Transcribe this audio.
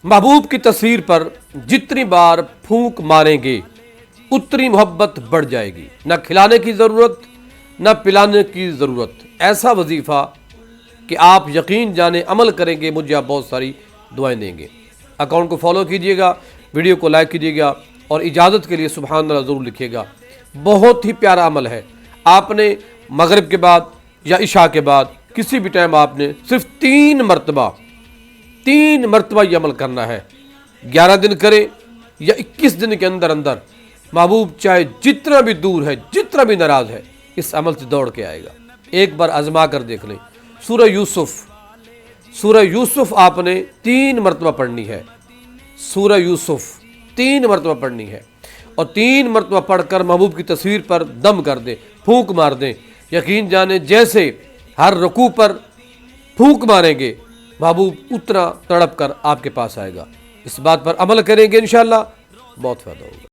महबूब की तस्वीर पर जितनी बार फूंक मारेंगे उतनी मोहब्बत बढ़ जाएगी। न खिलाने की ज़रूरत न पिलाने की ज़रूरत। ऐसा वजीफ़ा कि आप यकीन जाने अमल करेंगे, मुझे आप बहुत सारी दुआएं देंगे। अकाउंट को फॉलो कीजिएगा, वीडियो को लाइक कीजिएगा और इजाज़त के लिए सुभान अल्लाह ज़रूर लिखिएगा। बहुत ही प्यारा अमल है। आपने मगरिब के बाद या इशा के बाद किसी भी टाइम आपने सिर्फ 3 मरतबा ये अमल करना है। 11 दिन करें या 21 दिन के अंदर अंदर महबूब चाहे जितना भी दूर है, जितना भी नाराज़ है, इस अमल से दौड़ के आएगा। एक बार आजमा कर देख लें। सूरह यूसुफ आपने 3 मरतबा पढ़नी है। सूरह यूसुफ 3 मरतबा पढ़नी है और 3 मरतबा पढ़कर महबूब की तस्वीर पर दम कर दें, फूंक मार दें। यकीन जाने जैसे हर रुकू पर फूंक मारेंगे, महबूब उतना तड़प कर आपके पास आएगा। इस बात पर अमल करेंगे, इंशाअल्लाह बहुत फ़ायदा होगा।